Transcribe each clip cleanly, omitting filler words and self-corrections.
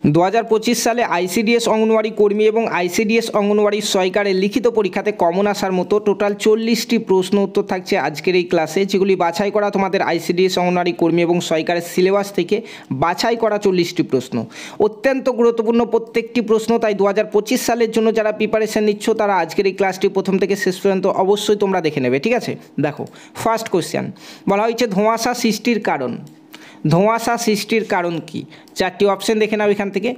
2025 সালে আইসিডিএস অঙ্গনওয়াড়ি কর্মী এবং আইসিডিএস অঙ্গনওয়াড়ি সহায়িকার লিখিত পরীক্ষাতে কমন আসার মতো টোটাল 40টি প্রশ্ন উত্তর থাকছে আজকের এই ক্লাসে, যেগুলি বাছাই করা তোমাদের আইসিডিএস অঙ্গনওয়াড়ি কর্মী এবং সহায়িকারের সিলেবাস থেকে বাছাই করা 40টি প্রশ্ন। অত্যন্ত গুরুত্বপূর্ণ প্রত্যেকটি প্রশ্ন, তাই 2025 সালের জন্য যারা প্রিপারেশন নিচ্ছ তারা আজকের এই ক্লাসটি প্রথম থেকে শেষ পর্যন্ত অবশ্যই তোমরা দেখে নেবে, ঠিক আছে। দেখো, ফার্স্ট কোশ্চেন বলা হয়েছে ধোঁয়াশা সৃষ্টির কারণ। ধোঁয়াশা সৃষ্টির কারণ কি? 4টি অপশন দেখে নাও এখান থেকে।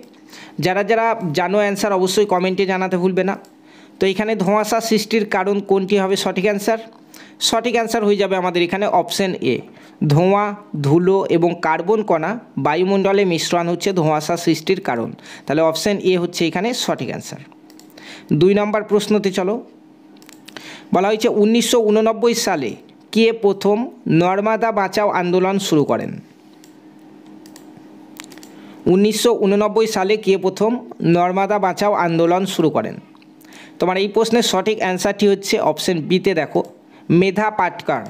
যারা যারা জানো অ্যান্সার অবশ্যই কমেন্টে জানাতে ভুলবে না। তো এখানে ধোঁয়াশা সৃষ্টির কারণ কোনটি হবে সঠিক অ্যান্সার? সঠিক অ্যান্সার হয়ে যাবে আমাদের এখানে অপশন এ। ধোঁয়া, ধুলো এবং কার্বন কণা বায়ুমণ্ডলে মিশ্রণ হচ্ছে ধোঁয়াশা সৃষ্টির কারণ। তাহলে অপশন এ হচ্ছে এখানে সঠিক অ্যান্সার। 2 নম্বর প্রশ্নতে চলো। বলা হয়েছে 1989 সালে কে প্রথম নর্মদা বাঁচাও আন্দোলন শুরু করেন? 1989 সালে কে প্রথম নর্মদা বাঁচাও আন্দোলন শুরু করেন? তোমার এই প্রশ্নের সঠিক অ্যান্সারটি হচ্ছে অপশন বিতে। দেখো, মেধা পাটকার।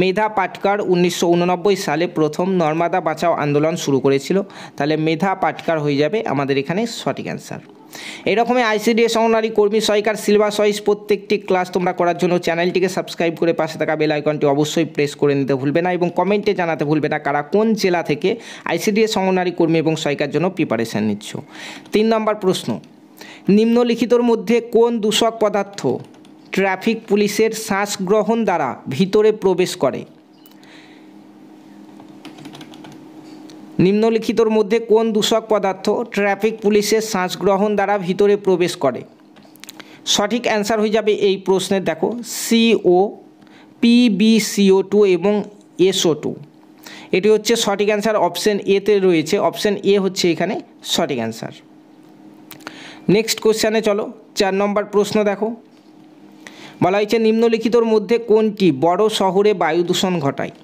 মেধা পাটকার 1989 সালে প্রথম নর্মদা বাঁচাও আন্দোলন শুরু করেছিল। তাহলে মেধা পাটকার হয়ে যাবে আমাদের এখানে সঠিক অ্যান্সার। এরকমই আইসিডিএস অঙ্গনওয়াড়ি কর্মী সহায়িকার সিলেবাস ওয়াইজ প্রত্যেকটি ক্লাস তোমরা করার জন্য চ্যানেলটিকে সাবস্ক্রাইব করে পাশে থাকা বেল আইকনটি অবশ্যই প্রেস করে নিতে ভুলবে না এবং কমেন্টে জানাতে ভুলবে না কারা কোন জেলা থেকে আইসিডিএস অঙ্গনওয়াড়ি কর্মী এবং সহায়িকার জন্য প্রিপারেশন নিচ্ছ। 3 নম্বর প্রশ্ন, নিম্নলিখিতর মধ্যে কোন দূষক পদার্থ ট্রাফিক পুলিশের শ্বাস গ্রহণ দ্বারা ভিতরে প্রবেশ করে? নিম্নলিখিতর মধ্যে কোন দূষক পদার্থ ট্রাফিক পুলিশের শ্বাস গ্রহণ দ্বারা ভিতরে প্রবেশ করে? সঠিক অ্যান্সার হয়ে যাবে এই প্রশ্নের, দেখো, CO, PbCO2 এবং SO2। এটি হচ্ছে সঠিক অ্যান্সার, অপশন এতে রয়েছে। অপশন এ হচ্ছে এখানে সঠিক অ্যান্সার। নেক্সট কোশ্চেনে চলো। 4 নম্বর প্রশ্ন দেখো। বলা হয়েছে নিম্নলিখিতর মধ্যে কোনটি বড় শহরে বায়ু দূষণ ঘটায়?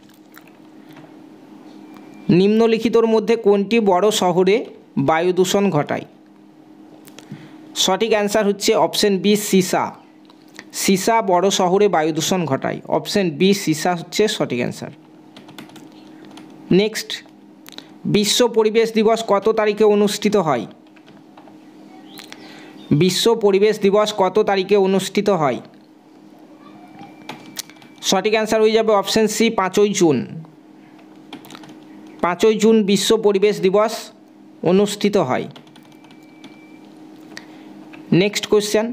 নিম্নলিখিতর মধ্যে কোনটি বড় শহরে বায়ু দূষণ ঘটায়? সঠিক অ্যান্সার হচ্ছে অপশন বি, সিসা। সিসা বড় শহরে বায়ু দূষণ ঘটায়। অপশন বি, সিসা হচ্ছে সঠিক অ্যান্সার। নেক্সট, বিশ্ব পরিবেশ দিবস কত তারিখে অনুষ্ঠিত হয়? বিশ্ব পরিবেশ দিবস কত তারিখে অনুষ্ঠিত হয়? সঠিক অ্যান্সার হয়ে যাবে অপশন সি, 5ই জুন। 5ই জুন বিশ্ব পরিবেশ দিবস অনুষ্ঠিত হয়। নেক্সট কোশ্চেন,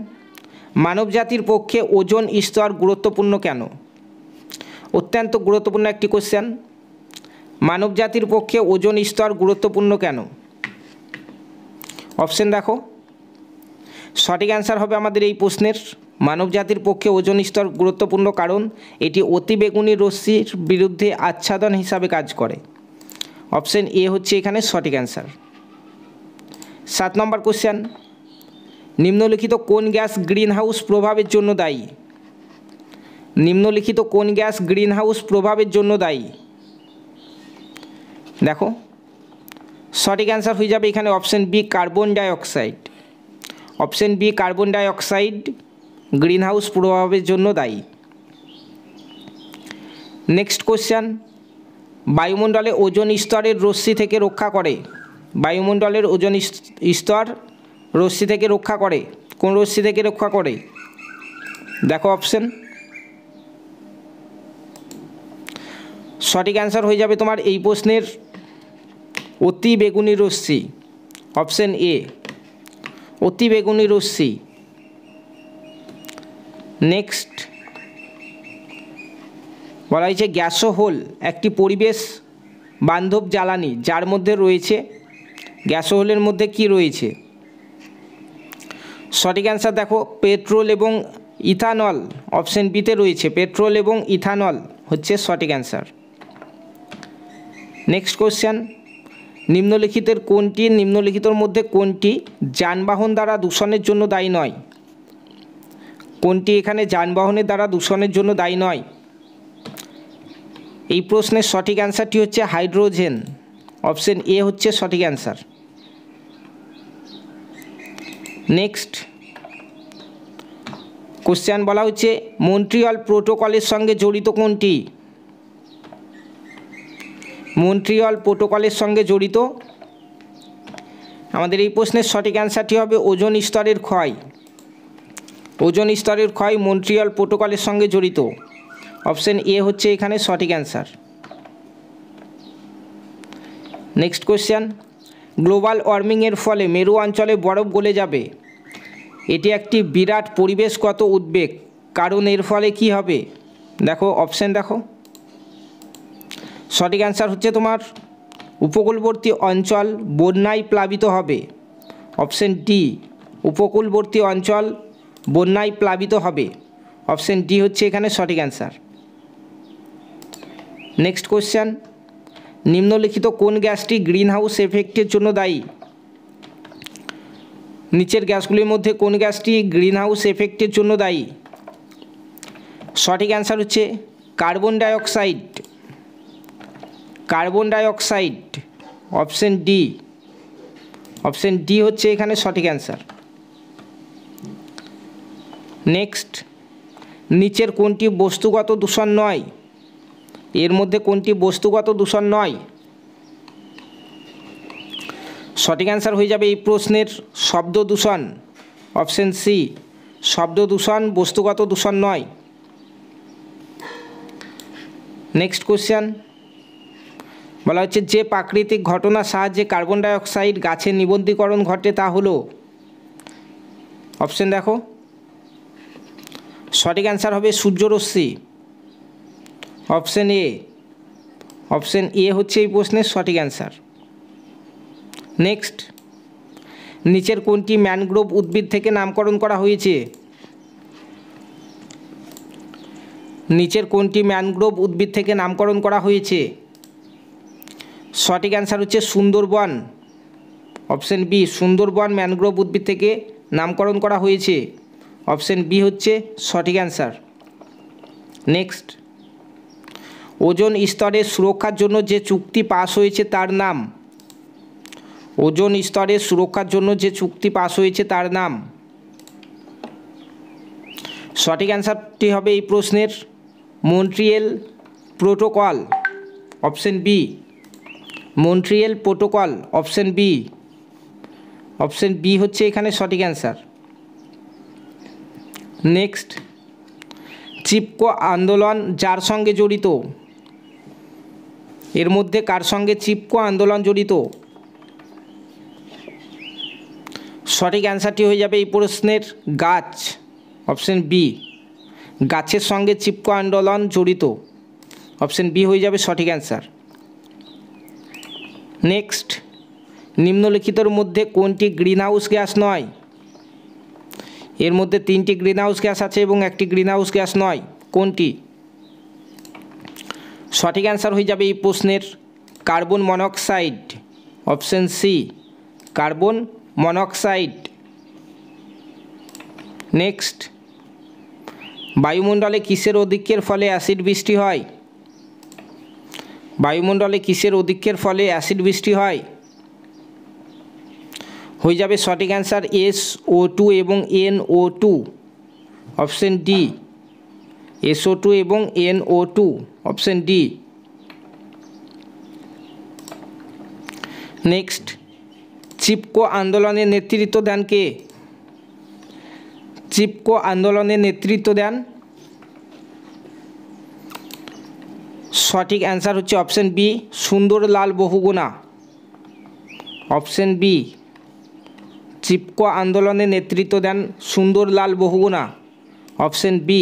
মানবজাতির পক্ষে ওজোন স্তর গুরুত্বপূর্ণ কেন? অত্যন্ত গুরুত্বপূর্ণ একটি কোশ্চেন। মানবজাতির পক্ষে ওজোন স্তর গুরুত্বপূর্ণ কেন? অপশন দেখো। সঠিক অ্যান্সার হবে আমাদের এই প্রশ্নের মানবজাতির পক্ষে ওজোন স্তর গুরুত্বপূর্ণ কারণ এটি অতিবেগুনি রশ্মির বিরুদ্ধে আচ্ছাদন হিসাবে কাজ করে। অপশন এ হচ্ছে এখানে সঠিক অ্যান্সার। 7 নম্বর কোশ্চেন, নিম্নলিখিত কোন গ্যাস গ্রিনহাউস প্রভাবের জন্য দায়ী? নিম্নলিখিত কোন গ্যাস গ্রিনহাউস প্রভাবের জন্য দায়ী? দেখো, সঠিক অ্যান্সার হয়ে যাবে এখানে option B, carbon dioxide. Option B, carbon dioxide greenhouse প্রভাবের জন্য দায়ী। নেক্সট কোশ্চেন, বায়ুমণ্ডলে ওজোন স্তরের রশ্মি থেকে রক্ষা করে। বায়ুমণ্ডলের ওজোন স্তর রশ্মি থেকে রক্ষা করে। কোন রশ্মি থেকে রক্ষা করে? দেখো অপশন। সঠিক অ্যান্সার হয়ে যাবে তোমার এই প্রশ্নের অতি বেগুনি রশ্মি। অপশন এ, অতি বেগুনি রশ্মি। নেক্সট, বলা হয়েছে গ্যাসোহোল একটি পরিবেশ বান্ধব জ্বালানি যার মধ্যে রয়েছে। গ্যাসোহোলের মধ্যে কি রয়েছে? সঠিক অ্যান্সার দেখো, পেট্রোল এবং ইথানল। অপশন বিতে রয়েছে পেট্রোল এবং ইথানল হচ্ছে সঠিক অ্যান্সার। নেক্সট কোশ্চেন, নিম্নলিখিতর মধ্যে কোনটি যানবাহন দ্বারা দূষণের জন্য দায়ী নয়? কোনটি এখানে যানবাহনের দ্বারা দূষণের জন্য দায়ী নয়? এই প্রশ্নের সঠিক অ্যান্সারটি হচ্ছে হাইড্রোজেন। অপশন এ হচ্ছে সঠিক অ্যান্সার। নেক্সট কোশ্চেন বলা হচ্ছে মন্ট্রিয়াল প্রোটোকলের সঙ্গে জড়িত কোনটি? মন্ট্রিয়াল প্রোটোকলের সঙ্গে জড়িত আমাদের এই প্রশ্নের সঠিক অ্যান্সারটি হবে ওজোন স্তরের ক্ষয়। ওজোন স্তরের ক্ষয় মন্ট্রিয়াল প্রোটোকলের সঙ্গে জড়িত। অপশন এ হচ্ছে এখানে সঠিক অ্যান্সার। নেক্সট কোয়েশ্চেন, গ্লোবাল ওয়ার্মিংয়ের ফলে মেরু অঞ্চলে বরফ গলে যাবে। এটি একটি বিরাট পরিবেশগত উদ্বেগ, কারণ এর ফলে কি হবে? দেখো অপশন দেখো, সঠিক অ্যান্সার হচ্ছে তোমার উপকূলবর্তী অঞ্চল বন্যায় প্লাবিত হবে। অপশন ডি, উপকূলবর্তী অঞ্চল বন্যায় প্লাবিত হবে। অপশন ডি হচ্ছে এখানে সঠিক অ্যান্সার। নেক্সট কোয়েশ্চেন, নিম্নলিখিত কোন গ্যাসটি গ্রিনহাউস এফেক্টের জন্য দায়ী? নিচের গ্যাসগুলির মধ্যে কোন গ্যাসটি গ্রিনহাউস এফেক্টের জন্য দায়ী? সঠিক অ্যান্সার হচ্ছে carbon dioxide. Carbon dioxide, option D. Option D হচ্ছে এখানে সঠিক অ্যান্সার। নেক্সট, নিচের কোনটি বস্তুগত দূষণ নয়? এর মধ্যে কোনটি বস্তুগত দূষণ নয়? সঠিক অ্যান্সার হয়ে যাবে এই প্রশ্নের শব্দ দূষণ। অপশন সি, শব্দ দূষণ বস্তুগত দূষণ নয়। নেক্সট কোশ্চেন, বলা হচ্ছে যে প্রাকৃতিক ঘটনার সাহায্যে কার্বন ডাইঅক্সাইড গাছের নিবন্ধীকরণ ঘটে তা হলো। অপশন দেখো, সঠিক অ্যান্সার হবে সূর্যরশ্মি। Option A. অপশন এ হচ্ছে এই প্রশ্নের সঠিক অ্যান্সার। নেক্সট, নিচের কোনটি ম্যানগ্রোভ উদ্ভিদ থেকে নামকরণ করা হয়েছে? নিচের কোনটি ম্যানগ্রোভ উদ্ভিদ থেকে নামকরণ করা হয়েছে? সঠিক অ্যান্সার হচ্ছে Sundarban. Option B, Sundarban mangrove উদ্ভিদ থেকে নামকরণ করা হয়েছে। অপশন বি হচ্ছে সঠিক অ্যান্সার। নেক্সট, ওজোন স্তরের সুরক্ষার জন্য যে চুক্তি পাস হয়েছে তার নাম। ওজোন স্তরের সুরক্ষার জন্য যে চুক্তি পাস হয়েছে তার নাম। সঠিক অ্যান্সারটি হবে এই প্রশ্নের Montreal protocol. Option B, Montreal protocol. Option B. Option B হচ্ছে এখানে সঠিক অ্যান্সার। নেক্সট, চিপকো আন্দোলন যার সঙ্গে জড়িত? এর মধ্যে কার সঙ্গে চিপকো আন্দোলন জড়িত? সঠিক অ্যান্সারটি হয়ে যাবে এই প্রশ্নের গাছ। অপশন বি, গাছের সঙ্গে চিপকো আন্দোলন জড়িত। অপশন বি হয়ে যাবে সঠিক অ্যান্সার। নেক্সট, নিম্নলিখিতর মধ্যে কোনটি গ্রিনহাউস গ্যাস নয়? এর মধ্যে তিনটি গ্রিনহাউস গ্যাস আছে এবং একটি গ্রিনহাউস গ্যাস নয়। কোনটি? সঠিক অ্যান্সার হয়ে যাবে এই প্রশ্নের carbon monoxide. Option C, carbon monoxide. Next, বায়ুমণ্ডলে কিসের অধিক্যের ফলে অ্যাসিড বৃষ্টি হয়? বায়ুমণ্ডলে কিসের অধিক্যের ফলে অ্যাসিড বৃষ্টি হয়? হয়ে যাবে সঠিক অ্যান্সার SO2 এবং NO2। অপশন ডি, SO2 এবং NO2। Option D. Next, Chipko আন্দোলনের নেতৃত্ব দেন কে? চিপকো আন্দোলনের নেতৃত্ব দেন? সঠিক অ্যান্সার হচ্ছে option B, Sunderlal Bahuguna. Option B, চিপকো আন্দোলনের নেতৃত্ব দেন Sunderlal Bahuguna. Option B.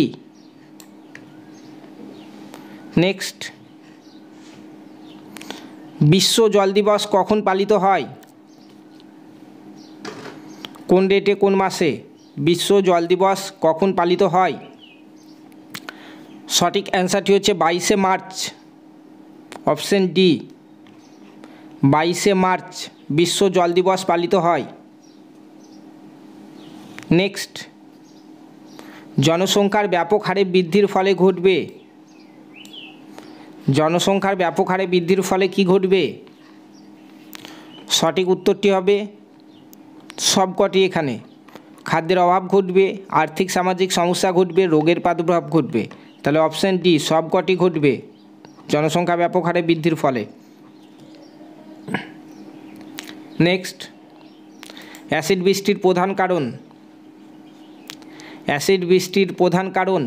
Next, বিশ্ব জল দিবস কখন পালিত হয়? কোন ডেটে, কোন মাসে বিশ্ব জল দিবস কখন পালিত হয়? সঠিক অ্যান্সারটি হচ্ছে 22শে মার্চ। অপশন ডি, 22শে মার্চ বিশ্ব জল দিবস পালিত হয়। নেক্সট, জনসংখ্যার ব্যাপক হারে বৃদ্ধির ফলে ঘটবে? জনসংখ্যার ব্যাপক হারে বৃদ্ধির ফলে কি ঘটবে? সঠিক উত্তরটি হবে সবকটি। এখানে খাদ্যের অভাব ঘটবে, আর্থিক সামাজিক সমস্যা ঘটবে, রোগের প্রাদুর্ভাব ঘটবে। তাহলে অপশন ডি, সবকটি ঘটবে জনসংখ্যা ব্যাপক হারে বৃদ্ধির ফলে। নেক্সট, অ্যাসিড বৃষ্টির প্রধান কারণ, অ্যাসিড বৃষ্টির প্রধান কারণ,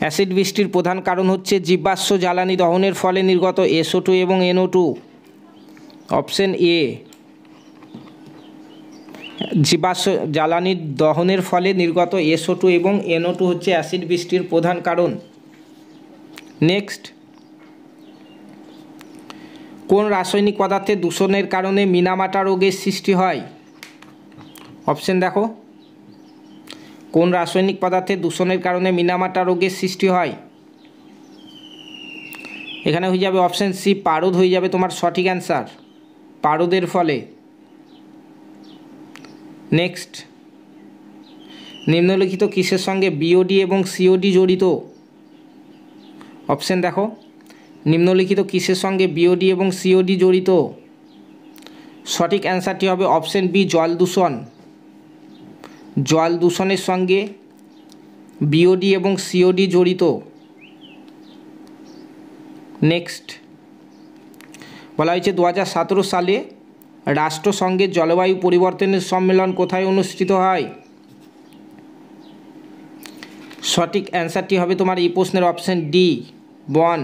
অ্যাসিড বৃষ্টির প্রধান কারণ হচ্ছে জীবাশ্ম জ্বালানি দহনের ফলে নির্গত SO2 এবং NO2। অপশন এ, জীবাশ্ম জ্বালানি দহনের ফলে নির্গত SO2 এবং NO2 হচ্ছে অ্যাসিড বৃষ্টির প্রধান কারণ। নেক্সট, কোন রাসায়নিক পদার্থের দূষণের কারণে মিনামাটা রোগের সৃষ্টি হয়? অপশন দেখো, কোন রাসায়নিক পদার্থের দূষণের কারণে মিনামাটা রোগের সৃষ্টি হয়? এখানে হয়ে যাবে অপশন সি, পারদ হয়ে যাবে তোমার সঠিক অ্যান্সার, পারদের ফলে। নেক্সট, নিম্নলিখিত কিসের সঙ্গে BOD এবং COD জড়িত? অপশন দেখো, নিম্নলিখিত কিসের সঙ্গে BOD এবং COD জড়িত? সঠিক অ্যান্সারটি হবে অপশন বি, জল দূষণ। জল দূষণের সঙ্গে BOD এবং COD জড়িত। নেক্সট, বলা হয়েছে 2017 সালে রাষ্ট্রসংঘের জলবায়ু পরিবর্তনের সম্মেলন কোথায় অনুষ্ঠিত হয়? সঠিক অ্যান্সারটি হবে তোমার এই প্রশ্নের অপশন ডি, বন।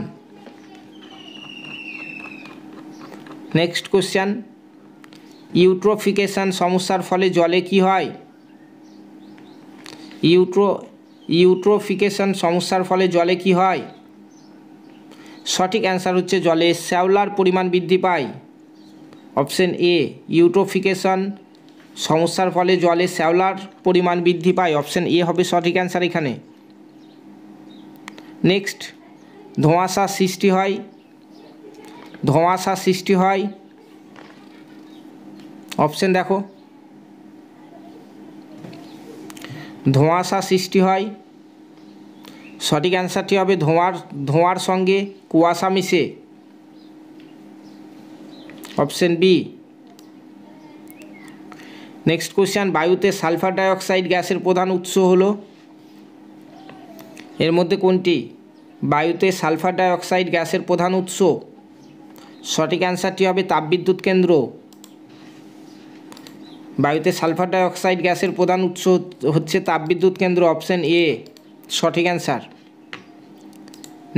নেক্সট কোশ্চেন, ইউট্রোফিকেশন সমস্যার ফলে জলে কি হয়? ইউট্রোফিকেশন সমস্যার ফলে জলে কি হয়? সঠিক অ্যান্সার হচ্ছে জলে শ্যাওলার পরিমাণ বৃদ্ধি পায়। অপশন এ, ইউট্রোফিকেশন সমস্যার ফলে জলে শ্যাওলার পরিমাণ বৃদ্ধি পায়। অপশন এ হবে সঠিক অ্যান্সার এখানে। নেক্সট, ধোঁয়াশা সৃষ্টি হয়, ধোঁয়াশা সৃষ্টি হয়। অপশন দেখো, ধোঁয়াশা সৃষ্টি হয়। সঠিক অ্যান্সারটি হবে ধোঁয়ার সঙ্গে কুয়াশা মিশে। Option B. নেক্সট কোশ্চেন, বায়ুতে সালফার ডাইঅক্সাইড গ্যাসের প্রধান উৎস হলো? এর মধ্যে কোনটি? বায়ুতে সালফার ডাইঅক্সাইড গ্যাসের প্রধান উৎস। সঠিক অ্যান্সারটি হবে তাপবিদ্যুৎ কেন্দ্র। বায়ুতে সালফার ডাইঅক্সাইড গ্যাসের প্রধান উৎস হচ্ছে তাপবিদ্যুৎ কেন্দ্র। অপশন এ সঠিক অ্যান্সার।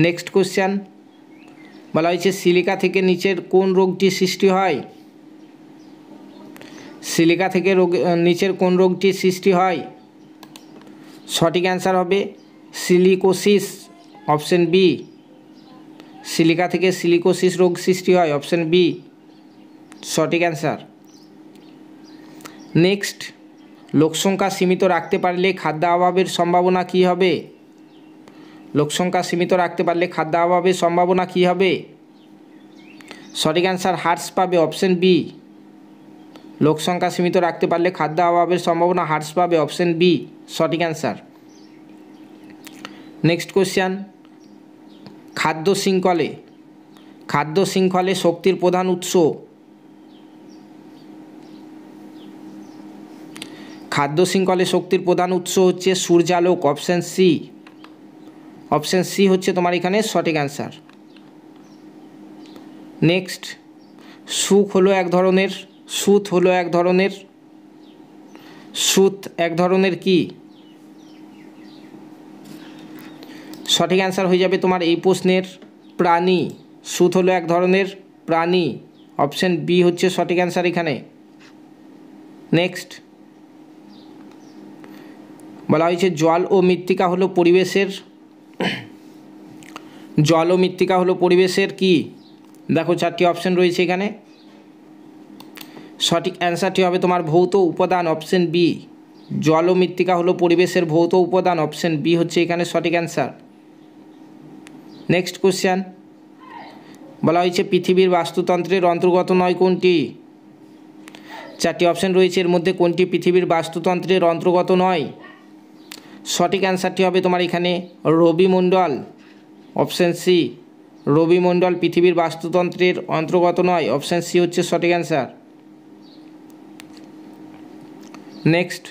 নেক্সট কোশ্চেন, বলা হয়েছে সিলিকা থেকে নিচের কোন রোগটি সৃষ্টি হয়? সিলিকা থেকে নিচের কোন রোগটি সৃষ্টি হয়? সঠিক অ্যান্সার হবে সিলিকোসিস। অপশন বি, সিলিকা থেকে সিলিকোসিস রোগ সৃষ্টি হয়। অপশন বি সঠিক অ্যান্সার। নেক্সট, লোকসংখ্যা সীমিত রাখতে পারলে খাদ্যাভাবের সম্ভাবনা কী হবে? লোকসংখ্যা সীমিত রাখতে পারলে খাদ্যাভাবের সম্ভাবনা কী হবে? সঠিক অ্যান্সার হ্রাস পাবে। অপশন বি, লোকসংখ্যা সীমিত রাখতে পারলে খাদ্য অভাবের সম্ভাবনা হ্রাস পাবে। অপশন বি সঠিক অ্যান্সার। নেক্সট কোশ্চেন, খাদ্য শৃঙ্খলে শক্তির প্রধান উৎস? খাদ্য শৃঙ্খলে শক্তির প্রধান উৎস হচ্ছে সূর্যালোক। Option C. অপশন সি হচ্ছে তোমার এখানে সঠিক অ্যান্সার। নেক্সট, সুত হলো এক ধরনের কি? সঠিক অ্যান্সার হয়ে যাবে তোমার এই প্রশ্নের প্রাণী। সুত হলো এক ধরনের প্রাণী। অপশন বি হচ্ছে সঠিক অ্যান্সার এখানে। নেক্সট, বলা হয়েছে জল ও মৃত্তিকা হলো পরিবেশের কি? দেখো চারটি অপশন রয়েছে এখানে। সঠিক অ্যান্সারটি হবে তোমার ভৌত উপাদান। অপশন বি, জল ও মৃত্তিকা হলো পরিবেশের ভৌত উপাদান। অপশন বি হচ্ছে এখানে সঠিক অ্যান্সার। নেক্সট কোশ্চেন, বলা হয়েছে পৃথিবীর বাস্তুতন্ত্রের অন্তর্গত নয় কোনটি? চারটি অপশন রয়েছে, এর মধ্যে কোনটি পৃথিবীর বাস্তুতন্ত্রের অন্তর্গত নয়? সঠিক অ্যান্সারটি হবে তোমার এখানে রবিমণ্ডল। অপশন সি, রবিমণ্ডল পৃথিবীর বাস্তুতন্ত্রের অন্তর্গত নয়। অপশন সি হচ্ছে সঠিক অ্যান্সার। নেক্সট,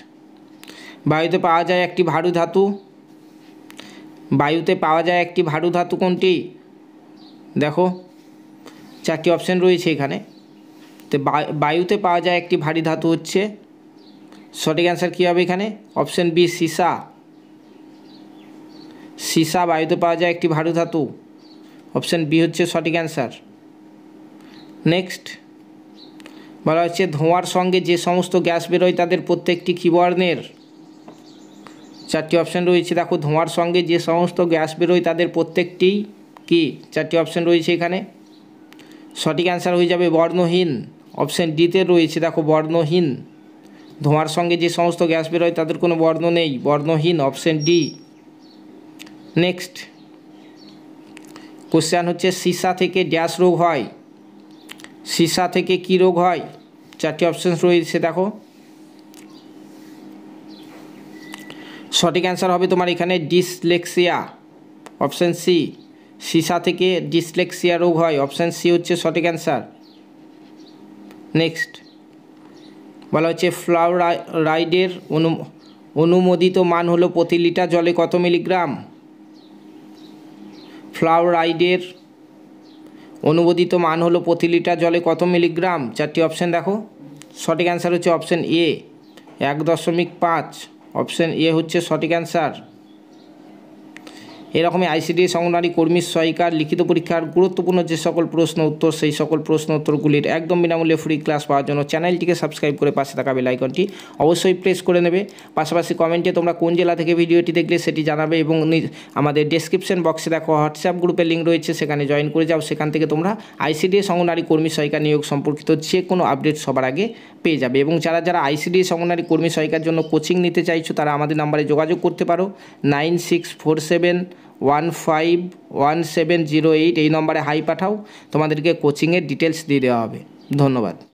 বায়ুতে পাওয়া যায় একটি ভারু ধাতু কোনটি? দেখো চারটি অপশন রয়েছে এখানে। তো বায়ুতে পাওয়া যায় একটি ভারী ধাতু হচ্ছে, সঠিক অ্যান্সার কী হবে এখানে? অপশন বি সীসা। সীসা বায়ুতে পাওয়া যায় একটি ভারী ধাতু, অপশন বি হচ্ছে সঠিক অ্যান্সার। নেক্সট বলা হচ্ছে ধোঁয়ার সঙ্গে যে সমস্ত গ্যাস বেরোয় তাদের প্রত্যেকটি কী বর্ণের? চারটি অপশন রয়েছে, দেখো ধোঁয়ার সঙ্গে যে সমস্ত গ্যাস বেরোয় তাদের প্রত্যেকটি কি? চারটি অপশন রয়েছে এখানে, সঠিক অ্যান্সার হয়ে যাবে বর্ণহীন। অপশন ডিতে রয়েছে দেখো বর্ণহীন। ধোঁয়ার সঙ্গে যে সমস্ত গ্যাস বেরোয় তাদের কোনো বর্ণ নেই, বর্ণহীন, অপশন ডি। নেক্সট কোশ্চেন হচ্ছে সীসা থেকে ড্যাশ রোগ হয়? সীসা থেকে কী রোগ হয়? চারটি অপশন রয়েছে দেখো, সঠিক অ্যান্সার হবে তোমার এখানে ডিসলেক্সিয়া, অপশন সি। সীসা থেকে ডিসলেক্সিয়া রোগ হয়, অপশন সি হচ্ছে সঠিক অ্যান্সার। নেক্সট বলা হচ্ছে ফ্লোরাইডের অনুমোদিত মান হলো প্রতি লিটার জলে কত মিলিগ্রাম? ফ্লোরাইডের অনুমোদিত মান হলো প্রতি লিটার জলে কত মিলিগ্রাম? চারটি অপশন দেখো, সঠিক অ্যান্সার হচ্ছে অপশন এ 1.5, অপশন এ হচ্ছে সঠিক অ্যান্সার। এরকমই আইসিডিএস অঙ্গনওয়াড়ি কর্মীর সহায়িকার লিখিত পরীক্ষার গুরুত্বপূর্ণ যে সকল প্রশ্ন উত্তর, সেই সকল প্রশ্ন উত্তরগুলির একদম বিনামূল্যে ফ্রি ক্লাস পাওয়ার জন্য চ্যানেলটিকে সাবস্ক্রাইব করে পাশে থাকা বেল আইকনটি অবশ্যই প্রেস করে নেবে। পাশাপাশি কমেন্টে তোমরা কোন জেলা থেকে ভিডিওটি দেখলে সেটি জানাবে, এবং আমাদের ডেসক্রিপশন বক্সে দেখো হোয়াটসঅ্যাপ গ্রুপের লিঙ্ক রয়েছে, সেখানে জয়েন করে যাও। সেখান থেকে তোমরা আইসিডিএস অঙ্গনওয়াড়ি কর্মী সহায়িকা নিয়োগ সম্পর্কিত যে কোনো আপডেট সবার আগে পেয়ে যাবে। এবং যারা আইসিডিএস অঙ্গনওয়াড়ি কর্মী সহায়িকার জন্য কোচিং নিতে চাইছো তারা আমাদের নাম্বারে যোগাযোগ করতে পারো, 9647151708 এই নম্বরে হাই পাঠাও, তোমাদেরকে কোচিংয়ের ডিটেলস দিয়ে দেওয়া হবে। ধন্যবাদ।